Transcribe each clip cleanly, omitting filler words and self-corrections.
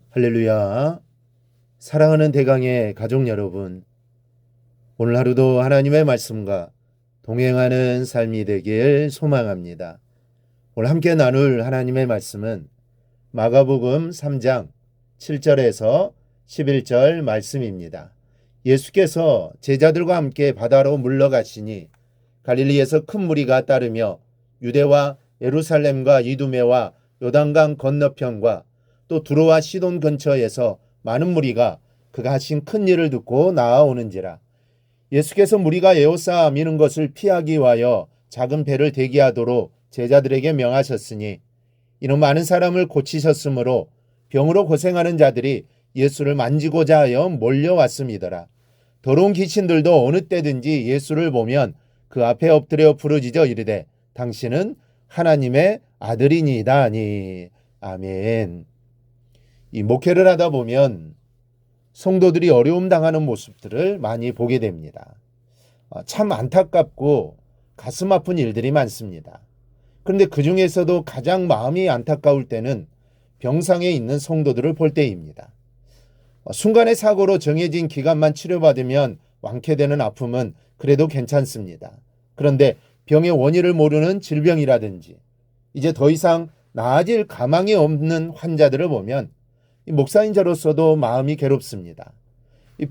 할렐루야. 사랑하는 대강의 가족 여러분, 오늘 하루도 하나님의 말씀과 동행하는 삶이 되길 소망합니다. 오늘 함께 나눌 하나님의 말씀은 마가복음 3장 7절에서 11절 말씀입니다. 예수께서 제자들과 함께 바다로 물러가시니 갈릴리에서 큰 무리가 따르며 유대와 예루살렘과 이두메와 요단강 건너편과 또 두로와 시돈 근처에서 많은 무리가 그가 하신 큰 일을 듣고 나아오는지라. 예수께서 무리가 에워싸 미는 것을 피하기 위하여 작은 배를 대기하도록 제자들에게 명하셨으니 이는 많은 사람을 고치셨으므로 병으로 고생하는 자들이 예수를 만지고자 하여 몰려왔음이더라. 더러운 귀신들도 어느 때든지 예수를 보면 그 앞에 엎드려 부르짖어 이르되 당신은 하나님의 아들이니이다 하니. 아멘. 이 목회를 하다 보면 성도들이 어려움 당하는 모습들을 많이 보게 됩니다. 참 안타깝고 가슴 아픈 일들이 많습니다. 그런데 그 중에서도 가장 마음이 안타까울 때는 병상에 있는 성도들을 볼 때입니다. 순간의 사고로 정해진 기간만 치료받으면 완쾌되는 아픔은 그래도 괜찮습니다. 그런데 병의 원인을 모르는 질병이라든지 이제 더 이상 나아질 가망이 없는 환자들을 보면 목사인 저로서도 마음이 괴롭습니다.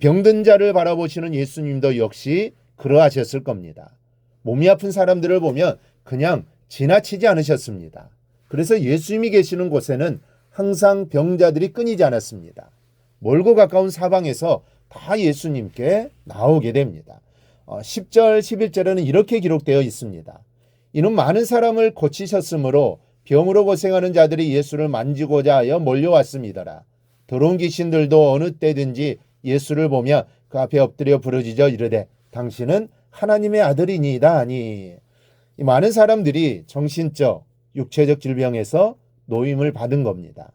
병든 자를 바라보시는 예수님도 역시 그러하셨을 겁니다. 몸이 아픈 사람들을 보면 그냥 지나치지 않으셨습니다. 그래서 예수님이 계시는 곳에는 항상 병자들이 끊이지 않았습니다. 멀고 가까운 사방에서 다 예수님께 나오게 됩니다. 10절, 11절에는 이렇게 기록되어 있습니다. 이는 많은 사람을 고치셨으므로 병으로 고생하는 자들이 예수를 만지고자 하여 몰려왔음이더라. 더러운 귀신들도 어느 때든지 예수를 보며 그 앞에 엎드려 부르짖어 이르되 당신은 하나님의 아들이니이다 하니. 이 많은 사람들이 정신적, 육체적 질병에서 노임을 받은 겁니다.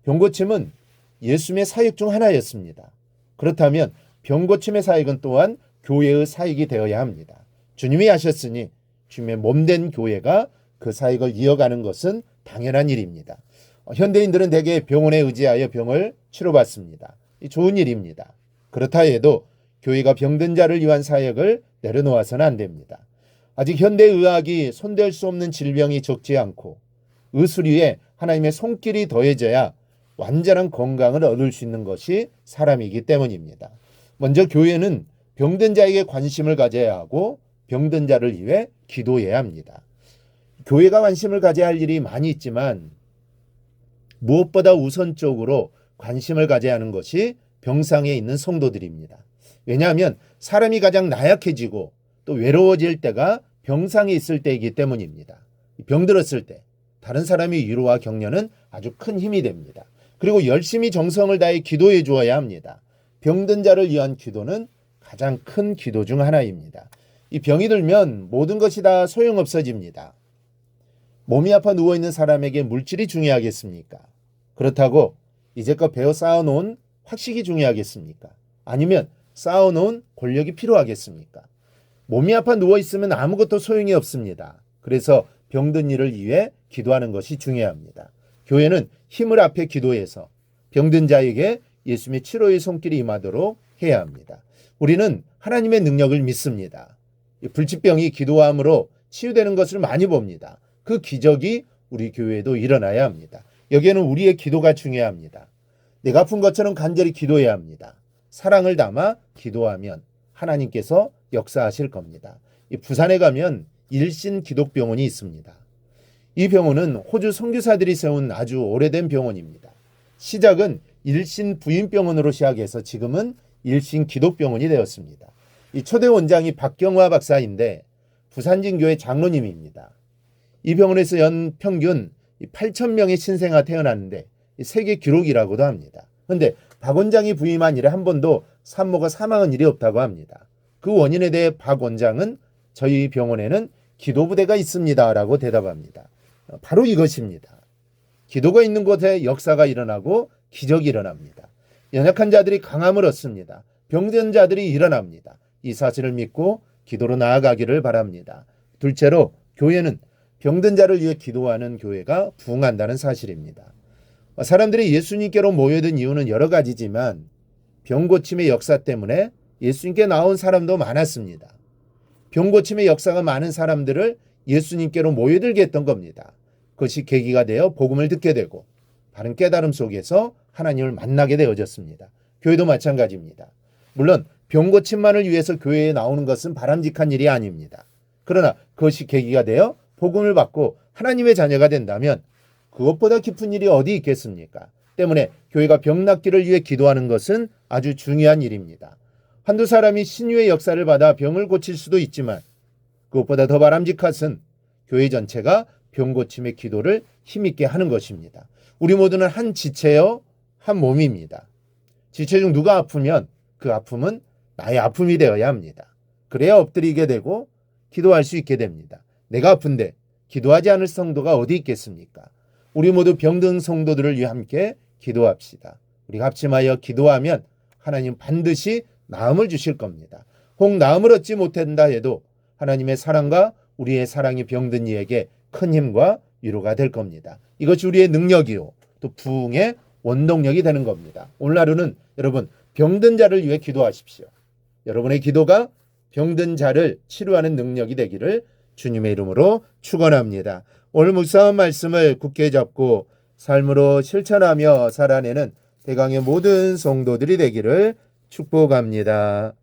병고침은 예수님의 사역 중 하나였습니다. 그렇다면 병고침의 사역은 또한 교회의 사역이 되어야 합니다. 주님이 하셨으니 주님의 몸된 교회가 그 사역을 이어가는 것은 당연한 일입니다. 현대인들은 대개 병원에 의지하여 병을 치료받습니다. 좋은 일입니다. 그렇다 해도 교회가 병든 자를 위한 사역을 내려놓아서는 안 됩니다. 아직 현대의학이 손댈 수 없는 질병이 적지 않고 의술위에 하나님의 손길이 더해져야 완전한 건강을 얻을 수 있는 것이 사람이기 때문입니다. 먼저 교회는 병든 자에게 관심을 가져야 하고 병든 자를 위해 기도해야 합니다. 교회가 관심을 가져야 할 일이 많이 있지만 무엇보다 우선적으로 관심을 가져야 하는 것이 병상에 있는 성도들입니다. 왜냐하면 사람이 가장 나약해지고 또 외로워질 때가 병상에 있을 때이기 때문입니다. 병들었을 때 다른 사람의 위로와 격려는 아주 큰 힘이 됩니다. 그리고 열심히 정성을 다해 기도해 주어야 합니다. 병든 자를 위한 기도는 가장 큰 기도 중 하나입니다. 이 병이 들면 모든 것이 다 소용없어집니다. 몸이 아파 누워있는 사람에게 물질이 중요하겠습니까? 그렇다고 이제껏 배워 쌓아놓은 학식이 중요하겠습니까? 아니면 쌓아놓은 권력이 필요하겠습니까? 몸이 아파 누워있으면 아무것도 소용이 없습니다. 그래서 병든 이를 위해 기도하는 것이 중요합니다. 교회는 힘을 합해 기도해서 병든 자에게 예수님의 치료의 손길이 임하도록 해야 합니다. 우리는 하나님의 능력을 믿습니다. 불치병이 기도함으로 치유되는 것을 많이 봅니다. 그 기적이 우리 교회에도 일어나야 합니다. 여기에는 우리의 기도가 중요합니다. 내가 아픈 것처럼 간절히 기도해야 합니다. 사랑을 담아 기도하면 하나님께서 역사하실 겁니다. 부산에 가면 일신 기독병원이 있습니다. 이 병원은 호주 선교사들이 세운 아주 오래된 병원입니다. 시작은 일신 부인병원으로 시작해서 지금은 일신 기독병원이 되었습니다. 이 초대 원장이 박경화 박사인데 부산진교회 장로님입니다. 이 병원에서 연 평균 8,000명의 신생아 태어났는데 세계 기록이라고도 합니다. 그런데 박 원장이 부임한 이래 한 번도 산모가 사망한 일이 없다고 합니다. 그 원인에 대해 박 원장은 저희 병원에는 기도부대가 있습니다라고 대답합니다. 바로 이것입니다. 기도가 있는 곳에 역사가 일어나고 기적이 일어납니다. 연약한 자들이 강함을 얻습니다. 병든 자들이 일어납니다. 이 사실을 믿고 기도로 나아가기를 바랍니다. 둘째로 교회는 병든 자를 위해 기도하는 교회가 부흥한다는 사실입니다. 사람들이 예수님께로 모여든 이유는 여러 가지지만 병고침의 역사 때문에 예수님께 나온 사람도 많았습니다. 병고침의 역사가 많은 사람들을 예수님께로 모여들게 했던 겁니다. 그것이 계기가 되어 복음을 듣게 되고 바른 깨달음 속에서 하나님을 만나게 되어졌습니다. 교회도 마찬가지입니다. 물론 병고침만을 위해서 교회에 나오는 것은 바람직한 일이 아닙니다. 그러나 그것이 계기가 되어 복음을 받고 하나님의 자녀가 된다면 그것보다 깊은 일이 어디 있겠습니까? 때문에 교회가 병 낫기를 위해 기도하는 것은 아주 중요한 일입니다. 한두 사람이 신유의 역사를 받아 병을 고칠 수도 있지만 그것보다 더 바람직한 것은 교회 전체가 병 고침의 기도를 힘있게 하는 것입니다. 우리 모두는 한 지체요, 한 몸입니다. 지체 중 누가 아프면 그 아픔은 나의 아픔이 되어야 합니다. 그래야 엎드리게 되고 기도할 수 있게 됩니다. 내가 아픈데 기도하지 않을 성도가 어디 있겠습니까? 우리 모두 병든 성도들을 위해 함께 기도합시다. 우리가 합심하여 기도하면 하나님 반드시 나음을 주실 겁니다. 혹 나음을 얻지 못한다 해도 하나님의 사랑과 우리의 사랑이 병든 이에게 큰 힘과 위로가 될 겁니다. 이것이 우리의 능력이요 또 부흥의 원동력이 되는 겁니다. 오늘 하루는 여러분 병든 자를 위해 기도하십시오. 여러분의 기도가 병든 자를 치료하는 능력이 되기를 주님의 이름으로 축원합니다. 오늘 묵상한 말씀을 굳게 잡고 삶으로 실천하며 살아내는 대강의 모든 성도들이 되기를 축복합니다.